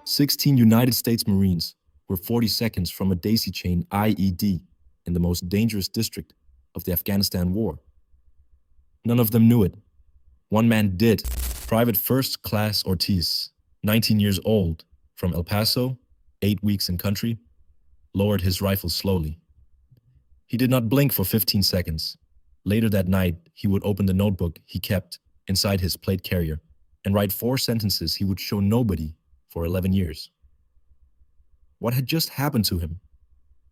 16 United States Marines were 40 seconds from a daisy-chain IED in the most dangerous district of the Afghanistan war. None of them knew it. One man did. Private First Class Ortiz, 19 years old, from El Paso, 8 weeks in country, lowered his rifle slowly. He did not blink for 15 seconds. Later that night, he would open the notebook he kept inside his plate carrier and write 4 sentences he would show nobody for 11 years. What had just happened to him?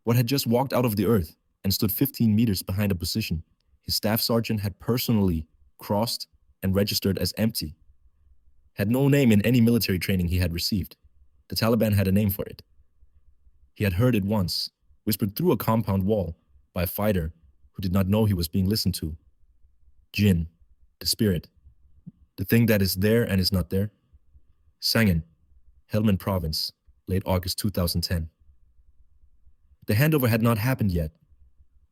What had just walked out of the earth and stood 15 meters behind a position his staff sergeant had personally crossed and registered as empty? Had no name in any military training he had received. The Taliban had a name for it. He had heard it once, whispered through a compound wall by a fighter who did not know he was being listened to. Jinn, the spirit, the thing that is there and is not there. Sangin, Helmand Province, late August 2010. The handover had not happened yet.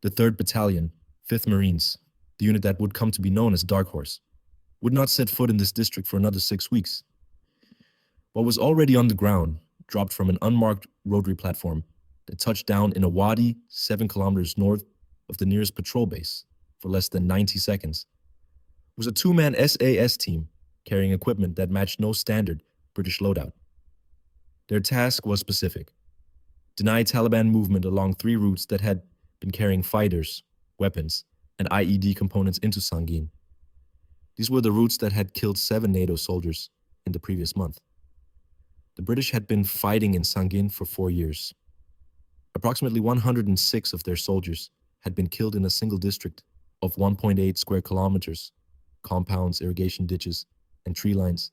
The 3rd Battalion, 5th Marines, the unit that would come to be known as Dark Horse, would not set foot in this district for another 6 weeks. What was already on the ground dropped from an unmarked rotary platform that touched down in a wadi 7 kilometers north of the nearest patrol base for less than 90 seconds. It was a 2-man SAS team carrying equipment that matched no standard British loadout. Their task was specific: deny Taliban movement along 3 routes that had been carrying fighters, weapons, and IED components into Sangin. These were the routes that had killed 7 NATO soldiers in the previous month. The British had been fighting in Sangin for 4 years. Approximately 106 of their soldiers had been killed in a single district of 1.8 square kilometers, compounds, irrigation ditches, and tree lines,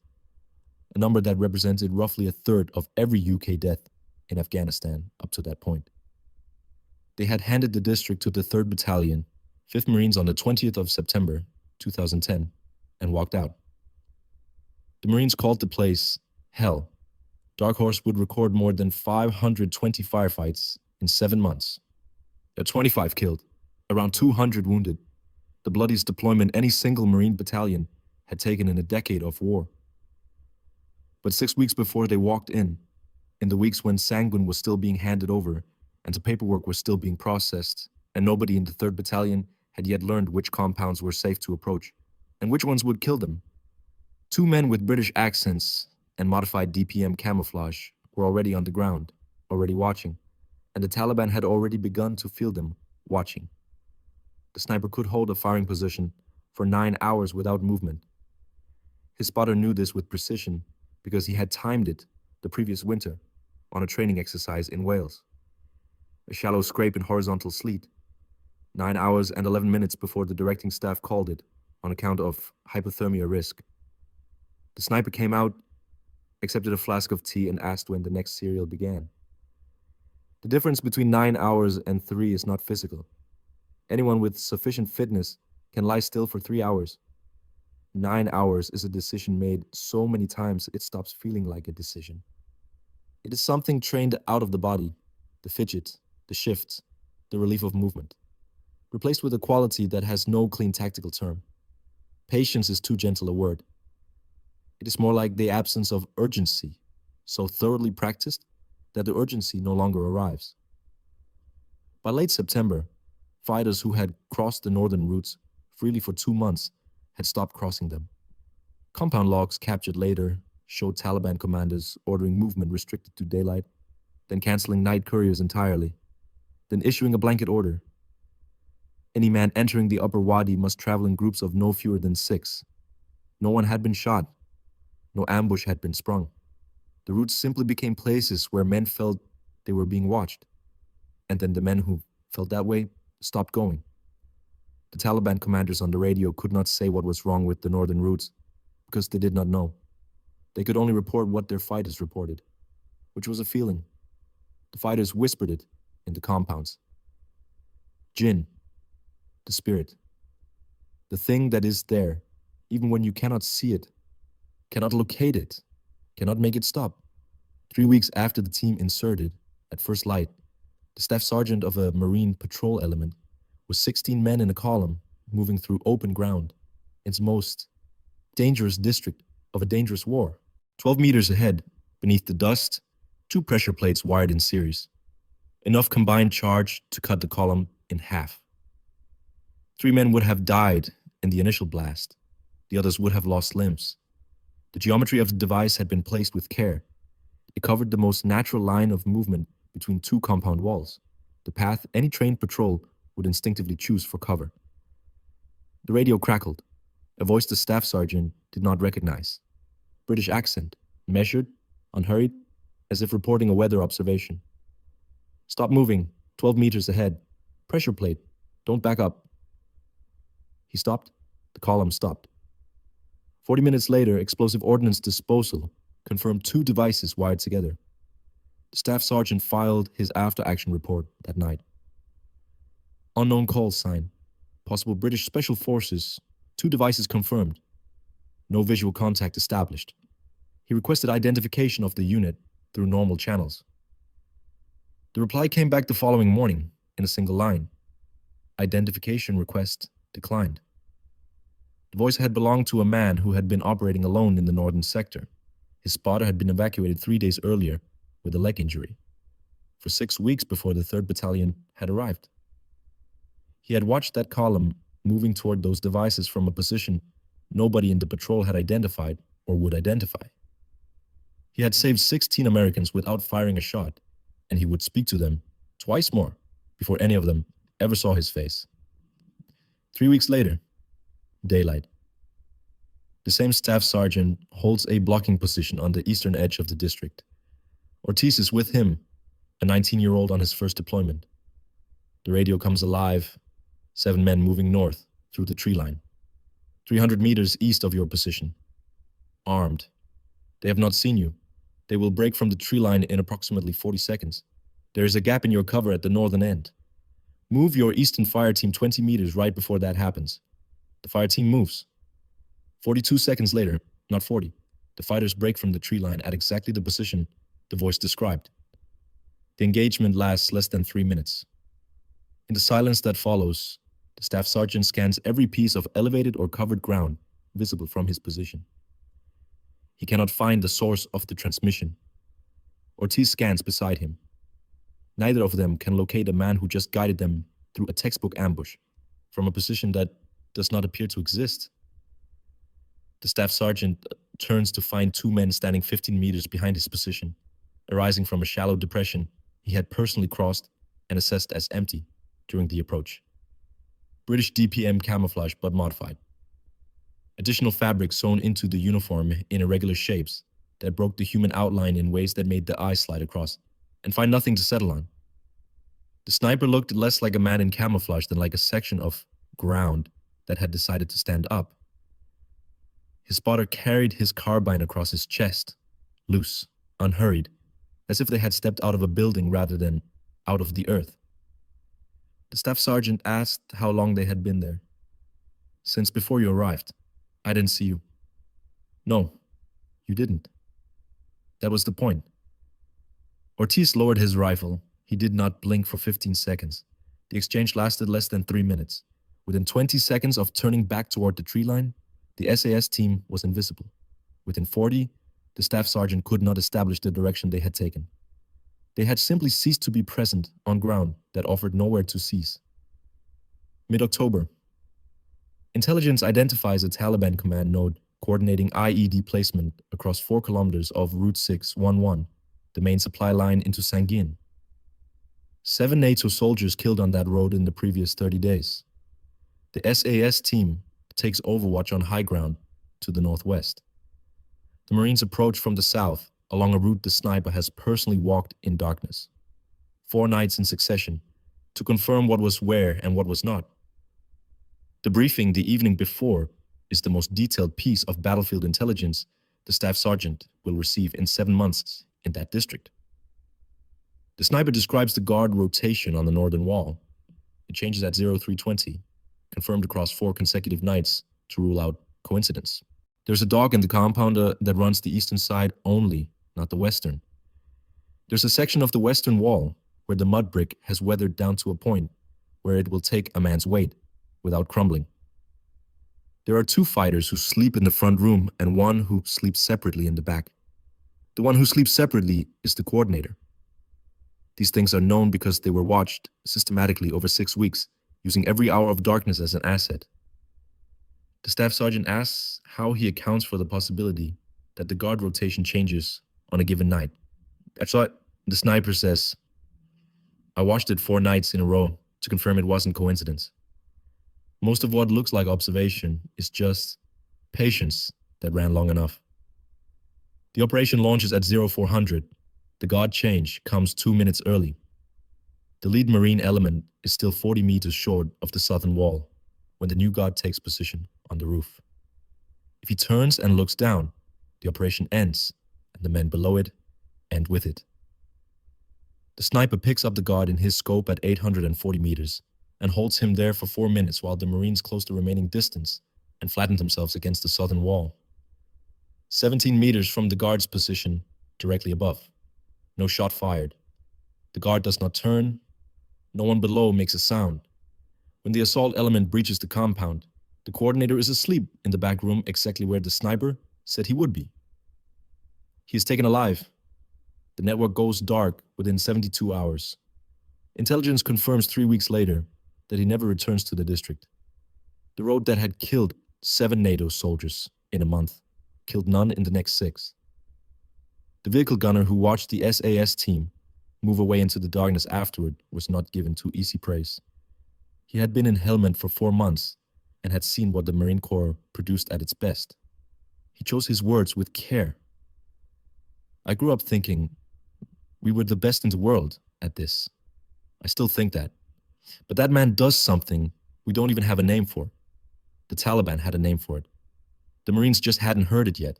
a number that represented roughly a third of every UK death in Afghanistan up to that point. They had handed the district to the 3rd Battalion, 5th Marines on the 20th of September 2010, and walked out. The Marines called the place Hell. Dark Horse would record more than 520 firefights in 7 months. There were 25 killed, around 200 wounded, the bloodiest deployment any single Marine battalion had taken in a decade of war. But 6 weeks before they walked in the weeks when Sangin was still being handed over and the paperwork was still being processed, and nobody in the 3rd Battalion had yet learned which compounds were safe to approach and which ones would kill them, 2 men with British accents and modified DPM camouflage were already on the ground, already watching, and the Taliban had already begun to feel them watching. The sniper could hold a firing position for 9 hours without movement. His spotter knew this with precision because he had timed it the previous winter on a training exercise in Wales. A shallow scrape in horizontal sleet, 9 hours and 11 minutes before the directing staff called it on account of hypothermia risk. The sniper came out, accepted a flask of tea, and asked when the next serial began. The difference between 9 hours and 3 is not physical. Anyone with sufficient fitness can lie still for 3 hours. 9 hours is a decision made so many times it stops feeling like a decision. It is something trained out of the body, the fidget, the shift, the relief of movement, replaced with a quality that has no clean tactical term. Patience is too gentle a word. It is more like the absence of urgency, so thoroughly practiced that the urgency no longer arrives. By late September, fighters who had crossed the northern routes freely for 2 months had stopped crossing them. Compound logs captured later showed Taliban commanders ordering movement restricted to daylight, then canceling night couriers entirely, then issuing a blanket order. Any man entering the upper wadi must travel in groups of no fewer than 6. No one had been shot. No ambush had been sprung. The routes simply became places where men felt they were being watched. And then the men who felt that way stopped going. The Taliban commanders on the radio could not say what was wrong with the northern routes because they did not know. They could only report what their fighters reported, which was a feeling. The fighters whispered it in the compounds. Jinn, the spirit, the thing that is there, even when you cannot see it, cannot locate it, cannot make it stop. 3 weeks after the team inserted, at first light, the staff sergeant of a Marine patrol element was 16 men in a column moving through open ground, its most dangerous district of a dangerous war. 12 meters ahead, beneath the dust, 2 pressure plates wired in series. Enough combined charge to cut the column in half. 3 men would have died in the initial blast. The others would have lost limbs. The geometry of the device had been placed with care. It covered the most natural line of movement between 2 compound walls, the path any trained patrol would instinctively choose for cover. The radio crackled, a voice the staff sergeant did not recognize. British accent, measured, unhurried, as if reporting a weather observation. Stop moving, 12 meters ahead. Pressure plate, don't back up. He stopped, the column stopped. 40 minutes later, explosive ordnance disposal confirmed 2 devices wired together. The staff sergeant filed his after-action report that night. Unknown call sign, possible British Special Forces, 2 devices confirmed. No visual contact established. He requested identification of the unit through normal channels. The reply came back the following morning in a single line. Identification request declined. The voice had belonged to a man who had been operating alone in the northern sector. His spotter had been evacuated 3 days earlier with a leg injury, for 6 weeks before the 3rd Battalion had arrived. He had watched that column moving toward those devices from a position nobody in the patrol had identified or would identify. He had saved 16 Americans without firing a shot, and he would speak to them twice more before any of them ever saw his face. 3 weeks later, daylight. The same staff sergeant holds a blocking position on the eastern edge of the district. Ortiz is with him, a 19-year-old on his first deployment. The radio comes alive, 7 men moving north through the tree line. 300 meters east of your position. Armed. They have not seen you. They will break from the tree line in approximately 40 seconds. There is a gap in your cover at the northern end. Move your eastern fire team 20 meters right before that happens. The fire team moves. 42 seconds later, not 40, the fighters break from the tree line at exactly the position the voice described. The engagement lasts less than 3 minutes. In the silence that follows, the staff sergeant scans every piece of elevated or covered ground visible from his position. He cannot find the source of the transmission. Ortiz scans beside him. Neither of them can locate a man who just guided them through a textbook ambush from a position that does not appear to exist. The staff sergeant turns to find 2 men standing 15 meters behind his position, arising from a shallow depression he had personally crossed and assessed as empty during the approach. British DPM camouflage but modified. Additional fabric sewn into the uniform in irregular shapes that broke the human outline in ways that made the eye slide across and find nothing to settle on. The sniper looked less like a man in camouflage than like a section of ground that had decided to stand up. His spotter carried his carbine across his chest, loose, unhurried, as if they had stepped out of a building rather than out of the earth. The staff sergeant asked how long they had been there. Since before you arrived. I didn't see you. No, you didn't. That was the point. Ortiz lowered his rifle. He did not blink for 15 seconds. The exchange lasted less than 3 minutes. Within 20 seconds of turning back toward the tree line, the SAS team was invisible. Within 40, the staff sergeant could not establish the direction they had taken. They had simply ceased to be present on ground that offered nowhere to seize. Mid-October. Intelligence identifies a Taliban command node coordinating IED placement across 4 kilometers of Route 611, the main supply line into Sangin. 7 NATO soldiers killed on that road in the previous 30 days. The SAS team takes overwatch on high ground to the northwest. The Marines approach from the south along a route the sniper has personally walked in darkness. 4 nights in succession to confirm what was where and what was not. The briefing the evening before is the most detailed piece of battlefield intelligence the staff sergeant will receive in 7 months in that district. The sniper describes the guard rotation on the northern wall. It changes at 0320, confirmed across 4 consecutive nights to rule out coincidence. There's a dog in the compound that runs the eastern side only, not the western. There's a section of the western wall where the mud brick has weathered down to a point where it will take a man's weight without crumbling. There are two fighters who sleep in the front room and one who sleeps separately in the back. The one who sleeps separately is the coordinator. These things are known because they were watched systematically over 6 weeks, using every hour of darkness as an asset. The staff sergeant asks how he accounts for the possibility that the guard rotation changes on a given night. That's what the sniper says. I watched it 4 nights in a row to confirm it wasn't coincidence. Most of what looks like observation is just patience that ran long enough. The operation launches at 0400. The guard change comes 2 minutes early. The lead Marine element is still 40 meters short of the southern wall when the new guard takes position on the roof. If he turns and looks down, the operation ends, and the men below it end with it. The sniper picks up the guard in his scope at 840 meters and holds him there for 4 minutes while the Marines close the remaining distance and flatten themselves against the southern wall. 17 meters from the guard's position, directly above. No shot fired. The guard does not turn. No one below makes a sound. When the assault element breaches the compound, the coordinator is asleep in the back room exactly where the sniper said he would be. He is taken alive. The network goes dark within 72 hours. Intelligence confirms 3 weeks later that he never returns to the district. The road that had killed 7 NATO soldiers in a month killed none in the next 6. The vehicle gunner who watched the SAS team move away into the darkness afterward was not given too easy praise. He had been in Helmand for 4 months and had seen what the Marine Corps produced at its best. He chose his words with care. I grew up thinking we were the best in the world at this. I still think that. But that man does something we don't even have a name for. The Taliban had a name for it. The Marines just hadn't heard it yet.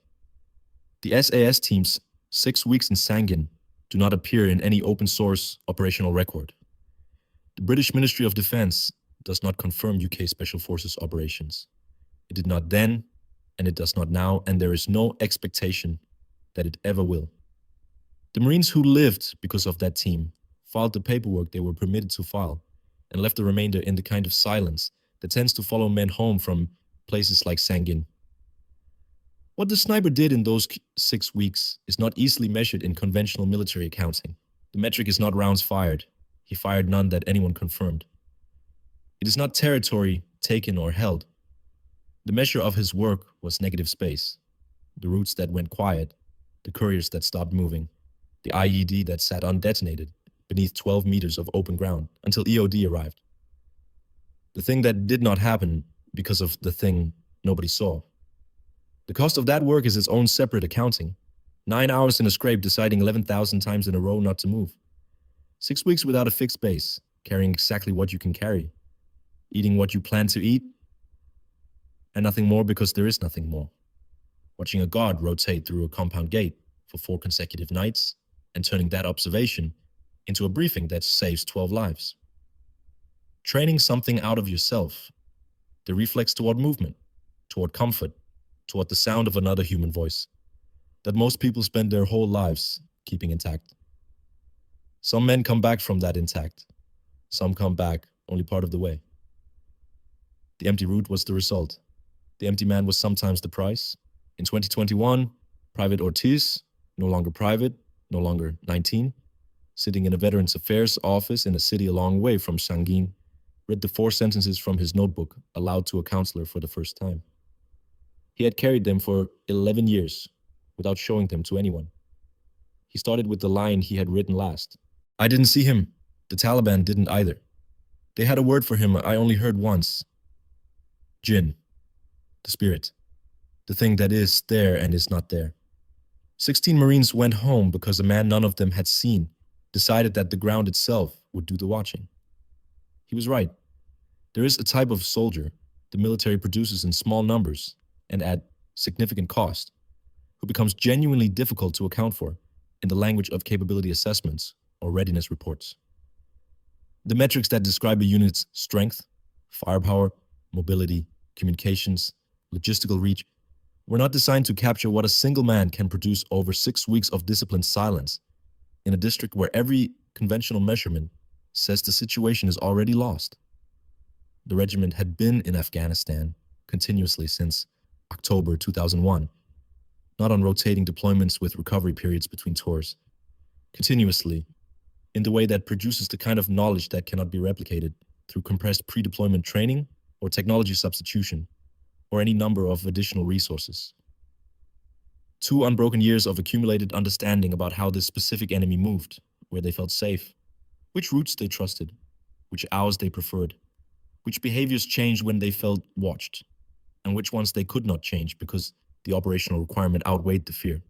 The SAS team's 6 weeks in Sangin do not appear in any open source operational record. The British Ministry of Defence does not confirm UK Special Forces operations. It did not then, and it does not now, and there is no expectation that it ever will. The Marines who lived because of that team filed the paperwork they were permitted to file and left the remainder in the kind of silence that tends to follow men home from places like Sangin. What the sniper did in those 6 weeks is not easily measured in conventional military accounting. The metric is not rounds fired. He fired none that anyone confirmed. It is not territory taken or held. The measure of his work was negative space. The routes that went quiet, the couriers that stopped moving, the IED that sat undetonated beneath 12 meters of open ground until EOD arrived. The thing that did not happen because of the thing nobody saw. The cost of that work is its own separate accounting. 9 hours in a scrape deciding 11,000 times in a row not to move. 6 weeks without a fixed base, carrying exactly what you can carry. Eating what you plan to eat, and nothing more because there is nothing more. Watching a guard rotate through a compound gate for 4 consecutive nights, and turning that observation into a briefing that saves 12 lives. Training something out of yourself, the reflex toward movement, toward comfort, toward the sound of another human voice, that most people spend their whole lives keeping intact. Some men come back from that intact. Some come back only part of the way. The empty route was the result. The empty man was sometimes the price. In 2021, Private Ortiz, no longer private, no longer 19, sitting in a Veterans Affairs office in a city a long way from Sangin, read the 4 sentences from his notebook aloud to a counselor for the first time. He had carried them for 11 years without showing them to anyone. He started with the line he had written last. I didn't see him. The Taliban didn't either. They had a word for him I only heard once. Jinn. The spirit. The thing that is there and is not there. 16 Marines went home because a man none of them had seen decided that the ground itself would do the watching. He was right. There is a type of soldier the military produces in small numbers and at significant cost, who becomes genuinely difficult to account for in the language of capability assessments or readiness reports. The metrics that describe a unit's strength, firepower, mobility, communications, logistical reach were not designed to capture what a single man can produce over 6 weeks of disciplined silence in a district where every conventional measurement says the situation is already lost. The regiment had been in Afghanistan continuously since October 2001, not on rotating deployments with recovery periods between tours, continuously, in the way that produces the kind of knowledge that cannot be replicated through compressed pre-deployment training or technology substitution, or any number of additional resources. 2 unbroken years of accumulated understanding about how this specific enemy moved, where they felt safe, which routes they trusted, which hours they preferred, which behaviors changed when they felt watched, and which ones they could not change because the operational requirement outweighed the fear.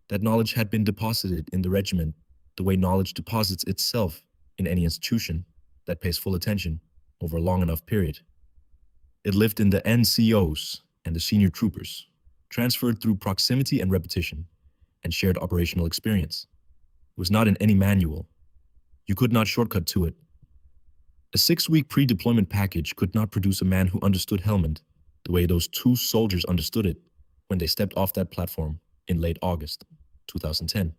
That knowledge had been deposited in the regiment the way knowledge deposits itself in any institution that pays full attention over a long enough period. It lived in the NCOs and the senior troopers, transferred through proximity and repetition, and shared operational experience. It was not in any manual. You could not shortcut to it. A 6-week pre-deployment package could not produce a man who understood Helmand the way those 2 soldiers understood it when they stepped off that platform in late August 2010.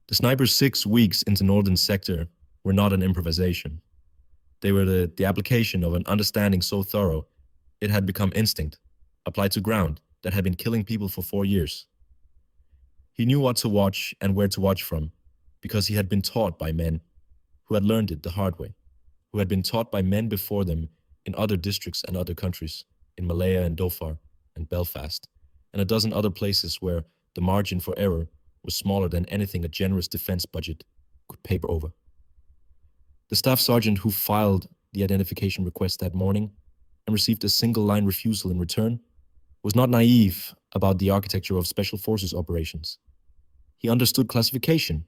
The snipers' 6 weeks into Northern Sector were not an improvisation. They were the application of an understanding so thorough it had become instinct, applied to ground that had been killing people for 4 years. He knew what to watch and where to watch from because he had been taught by men who had learned it the hard way, who had been taught by men before them in other districts and other countries, in Malaya and Dhofar and Belfast, and a dozen other places where the margin for error was smaller than anything a generous defense budget could paper over. The staff sergeant who filed the identification request that morning and received a single-line refusal in return was not naive about the architecture of Special Forces operations. He understood classification.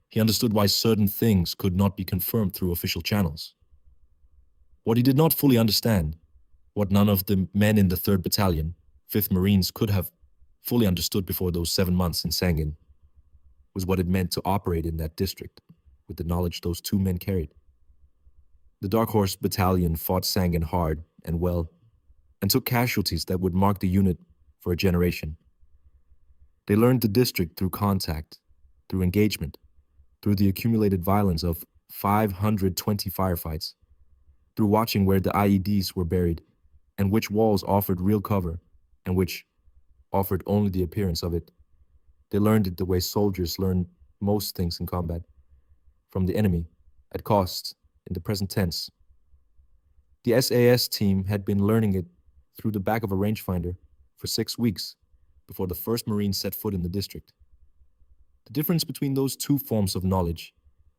He understood why certain things could not be confirmed through official channels. What he did not fully understand, what none of the men in the 3rd Battalion, 5th Marines could have fully understood before those 7 months in Sangin, was what it meant to operate in that district with the knowledge those 2 men carried. The Dark Horse Battalion fought Sangin hard and well, and took casualties that would mark the unit for a generation. They learned the district through contact, through engagement, through the accumulated violence of 520 firefights, through watching where the IEDs were buried and which walls offered real cover and which offered only the appearance of it. They learned it the way soldiers learn most things in combat, from the enemy, at cost, in the present tense. The SAS team had been learning it through the back of a rangefinder for 6 weeks before the first Marine set foot in the district. The difference between those 2 forms of knowledge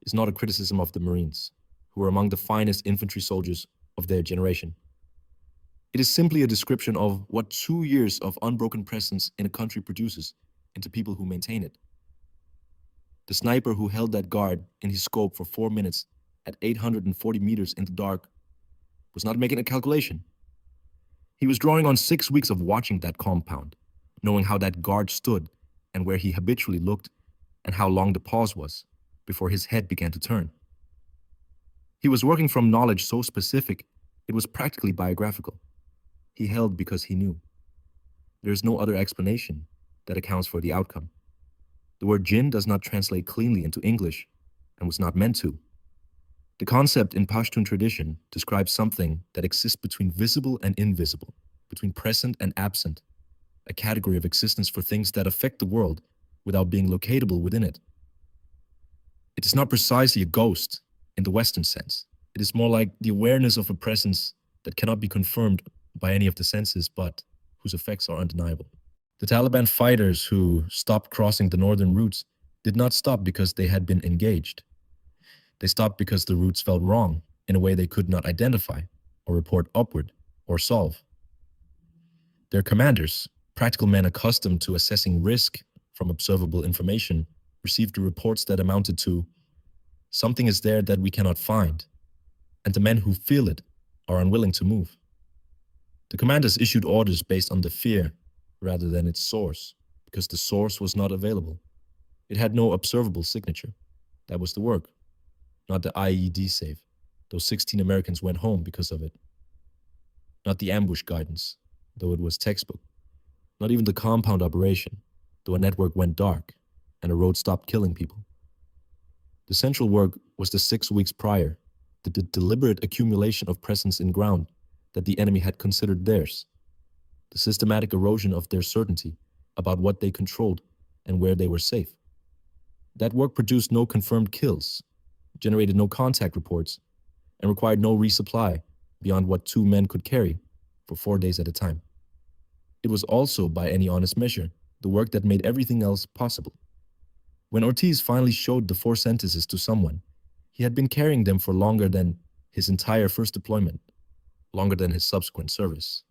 is not a criticism of the Marines, who were among the finest infantry soldiers of their generation. It is simply a description of what 2 years of unbroken presence in a country produces into people who maintain it. The sniper who held that guard in his scope for 4 minutes at 840 meters in the dark was not making a calculation. He was drawing on 6 weeks of watching that compound, knowing how that guard stood and where he habitually looked and how long the pause was before his head began to turn. He was working from knowledge so specific, it was practically biographical. He held because he knew. There is no other explanation that accounts for the outcome. The word jinn does not translate cleanly into English and was not meant to. The concept in Pashtun tradition describes something that exists between visible and invisible, between present and absent, a category of existence for things that affect the world without being locatable within it. It is not precisely a ghost in the Western sense. It is more like the awareness of a presence that cannot be confirmed by any of the senses, but whose effects are undeniable. The Taliban fighters who stopped crossing the northern routes did not stop because they had been engaged. They stopped because the routes felt wrong in a way they could not identify or report upward or solve. Their commanders, practical men accustomed to assessing risk from observable information, received the reports that amounted to, "Something is there that we cannot find," and the men who feel it are unwilling to move. The commanders issued orders based on the fear rather than its source, because the source was not available. It had no observable signature. That was the work, not the IED save. Those 16 Americans went home because of it. Not the ambush guidance, though it was textbook. Not even the compound operation, though a network went dark and a road stopped killing people. The central work was the 6 weeks prior, the deliberate accumulation of presence in ground that the enemy had considered theirs, the systematic erosion of their certainty about what they controlled and where they were safe. That work produced no confirmed kills, generated no contact reports, and required no resupply beyond what 2 men could carry for 4 days at a time. It was also, by any honest measure, the work that made everything else possible. When Ortiz finally showed the 4 sentences to someone, he had been carrying them for longer than his entire first deployment, longer than his subsequent service,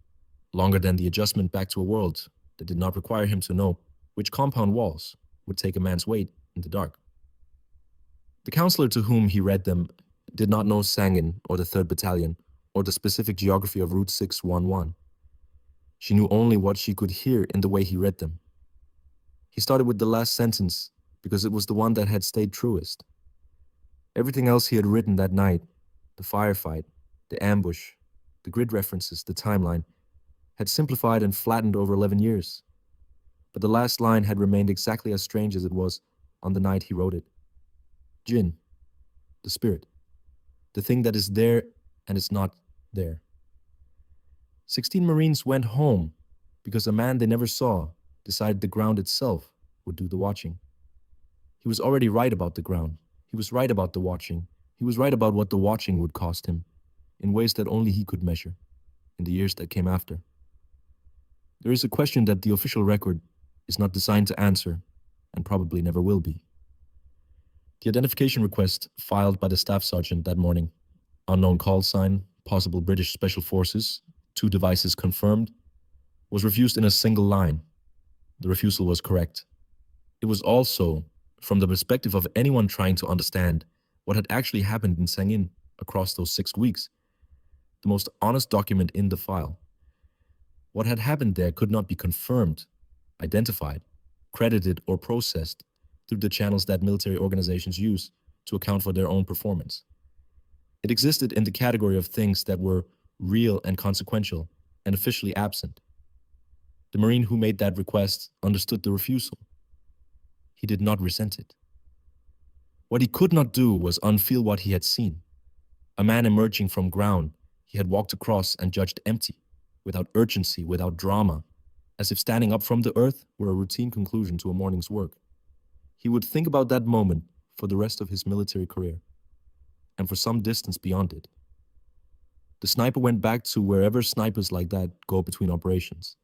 longer than the adjustment back to a world that did not require him to know which compound walls would take a man's weight in the dark. The counselor to whom he read them did not know Sangin or the 3rd Battalion or the specific geography of Route 611. She knew only what she could hear in the way he read them. He started with the last sentence because it was the one that had stayed truest. Everything else he had written that night, the firefight, the ambush, the grid references, the timeline, had simplified and flattened over 11 years. But the last line had remained exactly as strange as it was on the night he wrote it. Jinn, the spirit, the thing that is there and is not there. 16 Marines went home because a man they never saw decided the ground itself would do the watching. He was already right about the ground. He was right about the watching. He was right about what the watching would cost him, in ways that only he could measure, in the years that came after. There is a question that the official record is not designed to answer, and probably never will be. The identification request filed by the staff sergeant that morning, unknown call sign, possible British Special Forces, 2 devices confirmed, was refused in a single line. The refusal was correct. It was also, from the perspective of anyone trying to understand what had actually happened in Sangin across those 6 weeks, the most honest document in the file. What had happened there could not be confirmed, identified, credited, or processed through the channels that military organizations use to account for their own performance. It existed in the category of things that were real and consequential and officially absent. The Marine who made that request understood the refusal. He did not resent it. What he could not do was unfeel what he had seen. A man emerging from ground he had walked across and judged empty, without urgency, without drama, as if standing up from the earth were a routine conclusion to a morning's work. He would think about that moment for the rest of his military career, and for some distance beyond it. The sniper went back to wherever snipers like that go between operations.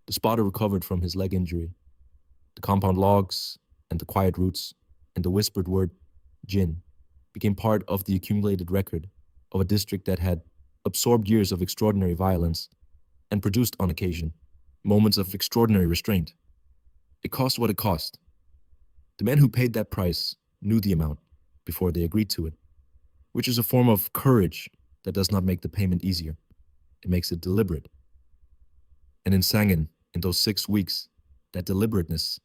The spotter recovered from his leg injury. The compound logs and the quiet routes and the whispered word, Jinn, became part of the accumulated record of a district that had absorbed years of extraordinary violence and produced, on occasion, moments of extraordinary restraint. It cost what it cost. The men who paid that price knew the amount before they agreed to it, which is a form of courage that does not make the payment easier. It makes it deliberate. And in Sangin, in those 6 weeks, that deliberateness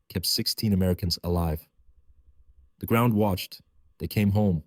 kept 16 Americans alive. The ground watched. They came home.